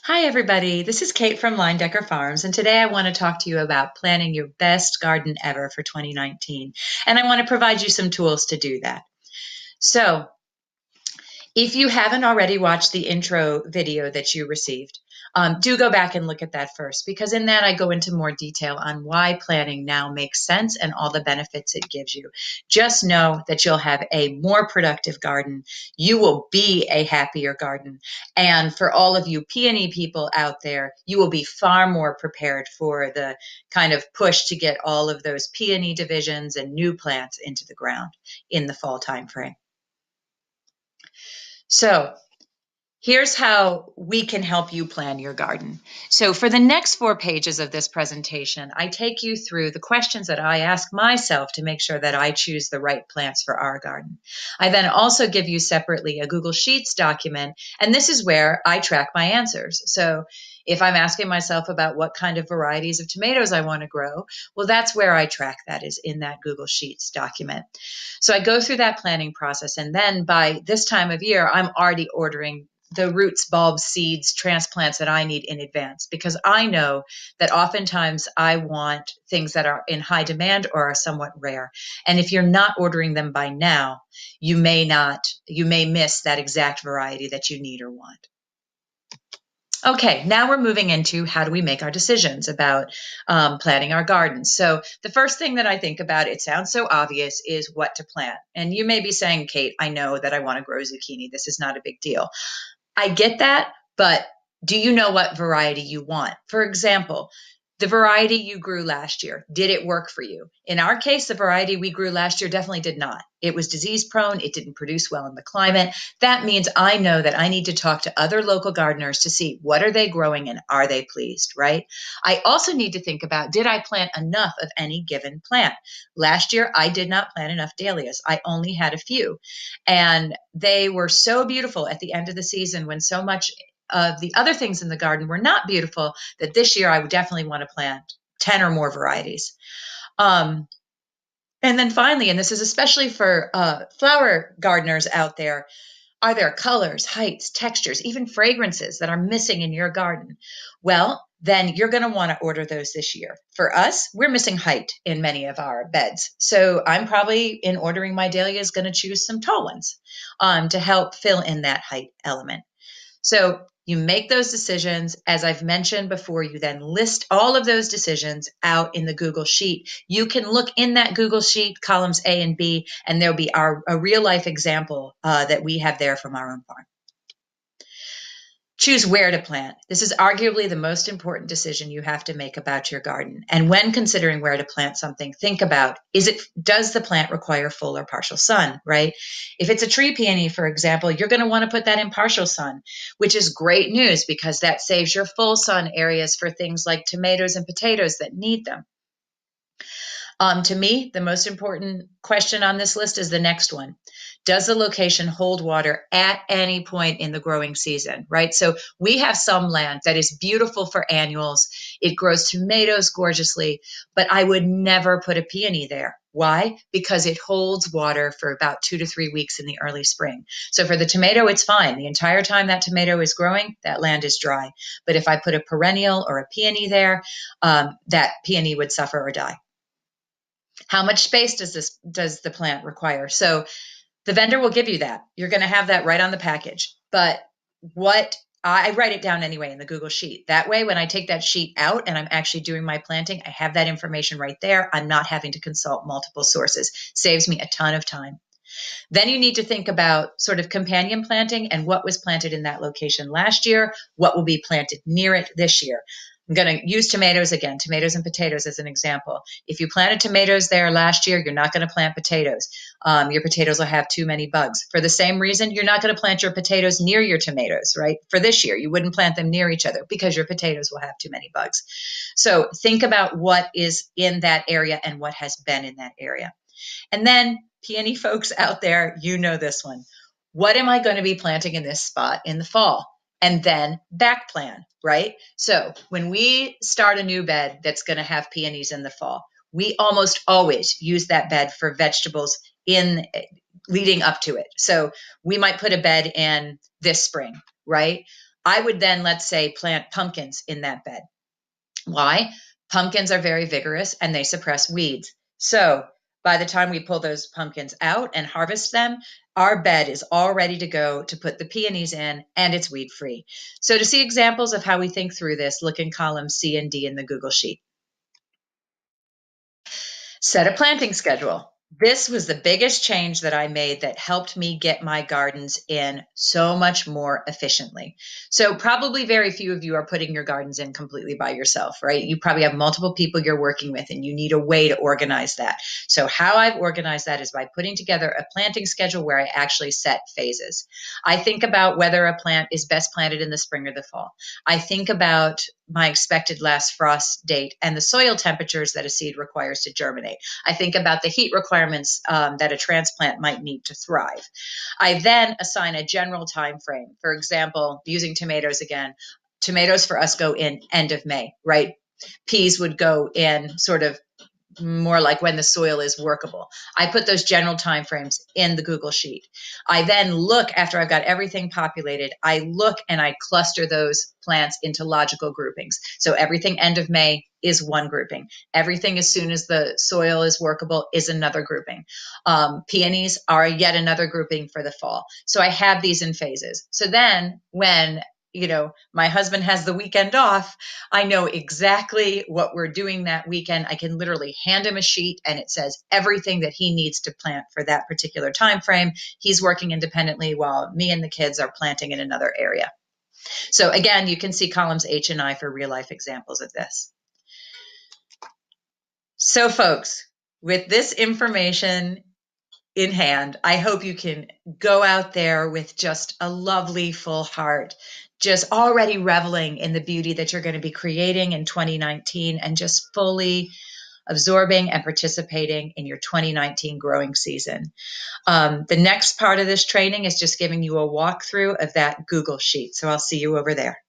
Hi, everybody. This is Kate from Linedecker Farms, and today I want to talk to you about planning your best garden ever for 2019. And I want to provide you some tools to do that. So, if you haven't already watched the intro video that you received, do go back and look at that first, because in that I go into more detail on why planning now makes sense and all the benefits it gives you. Just know that you'll have a more productive garden. You will be a happier garden. And for all of you peony people out there, you will be far more prepared for the kind of push to get all of those peony divisions and new plants into the ground in the fall time frame. So, here's how we can help you plan your garden. So for the next 4 pages of this presentation, I take you through the questions that I ask myself to make sure that I choose the right plants for our garden. I then also give you separately a Google Sheets document, and this is where I track my answers. So if I'm asking myself about what kind of varieties of tomatoes I want to grow, well, that's where I track that, is in that Google Sheets document. So I go through that planning process, and then by this time of year, I'm already ordering the roots, bulbs, seeds, transplants that I need in advance, because I know that oftentimes I want things that are in high demand or are somewhat rare. And if you're not ordering them by now, you may miss that exact variety that you need or want. Okay, now we're moving into how do we make our decisions about planting our gardens. So the first thing that I think about, it sounds so obvious, is what to plant. And you may be saying, Kate, I know that I want to grow zucchini. This is not a big deal. I get that, but do you know what variety you want? For example, the variety you grew last year, did it work for you? In our case, the variety we grew last year definitely did not. It was disease prone. It didn't produce well in the climate. That means I know that I need to talk to other local gardeners to see what are they growing and are they pleased, right? I also need to think about, did I plant enough of any given plant? Last year, I did not plant enough dahlias. I only had a few. And they were so beautiful at the end of the season when so much of the other things in the garden were not beautiful, that this year I would definitely want to plant 10 or more varieties. And then finally, and this is especially for flower gardeners out there, are there colors, heights, textures, even fragrances that are missing in your garden? Well, then you're going to want to order those this year. For us, we're missing height in many of our beds. So I'm probably, in ordering my dahlias, going to choose some tall ones to help fill in that height element. So you make those decisions. As I've mentioned before, you then list all of those decisions out in the Google Sheet. You can look in that Google Sheet, columns A and B, and there'll be a real life example that we have there from our own farm. Choose where to plant. This is arguably the most important decision you have to make about your garden. And when considering where to plant something, think about, does the plant require full or partial sun, right? If it's a tree peony, for example, you're going to want to put that in partial sun, which is great news because that saves your full sun areas for things like tomatoes and potatoes that need them. To me, the most important question on this list is the next one. Does the location hold water at any point in the growing season, right? So we have some land that is beautiful for annuals. It grows tomatoes gorgeously, but I would never put a peony there. Why? Because it holds water for about 2 to 3 weeks in the early spring. So for the tomato, it's fine. The entire time that tomato is growing, that land is dry. But if I put a perennial or a peony there, that peony would suffer or die. How much space does the plant require? So the vendor will give you that. You're going to have that right on the package. But what I write it down anyway in the Google Sheet. That way, when I take that sheet out and I'm actually doing my planting, I have that information right there. I'm not having to consult multiple sources. Saves me a ton of time. Then you need to think about sort of companion planting and what was planted in that location last year, what will be planted near it this year. I'm going to use tomatoes again, tomatoes and potatoes as an example. If you planted tomatoes there last year, you're not going to plant potatoes. Your potatoes will have too many bugs. For the same reason, you're not going to plant your potatoes near your tomatoes, right? For this year, you wouldn't plant them near each other because your potatoes will have too many bugs. So think about what is in that area and what has been in that area. And then peony folks out there, you know this one. What am I going to be planting in this spot in the fall? And then back plan, right? So when we start a new bed that's going to have peonies in the fall, we almost always use that bed for vegetables in leading up to it. So we might put a bed in this spring, right? I would then, let's say, plant pumpkins in that bed. Why? Pumpkins are very vigorous and they suppress weeds. So by the time we pull those pumpkins out and harvest them, our bed is all ready to go to put the peonies in, and it's weed free. So to see examples of how we think through this, look in columns C and D in the Google Sheet. Set a planting schedule. This was the biggest change that I made that helped me get my gardens in so much more efficiently. So, probably very few of you are putting your gardens in completely by yourself, right? You probably have multiple people you're working with, and you need a way to organize that. So, how I've organized that is by putting together a planting schedule where I actually set phases. I think about whether a plant is best planted in the spring or the fall. I think about my expected last frost date and the soil temperatures that a seed requires to germinate. I think about the heat requirements that a transplant might need to thrive. I then assign a general time frame. For example, using tomatoes again, tomatoes for us go in end of May, right? Peas would go in sort of more like when the soil is workable. I put those general timeframes in the Google Sheet. I then look, after I've got everything populated, I look and I cluster those plants into logical groupings. So everything end of May is one grouping. Everything as soon as the soil is workable is another grouping. Peonies are yet another grouping for the fall. So I have these in phases. So then when my husband has the weekend off, I know exactly what we're doing that weekend. I can literally hand him a sheet and it says everything that he needs to plant for that particular time frame. He's working independently while me and the kids are planting in another area. So again, you can see columns H and I for real life examples of this. So folks, with this information in hand, I hope you can go out there with just a lovely full heart, just already reveling in the beauty that you're going to be creating in 2019 and just fully absorbing and participating in your 2019 growing season. The next part of this training is just giving you a walkthrough of that Google Sheet. So I'll see you over there.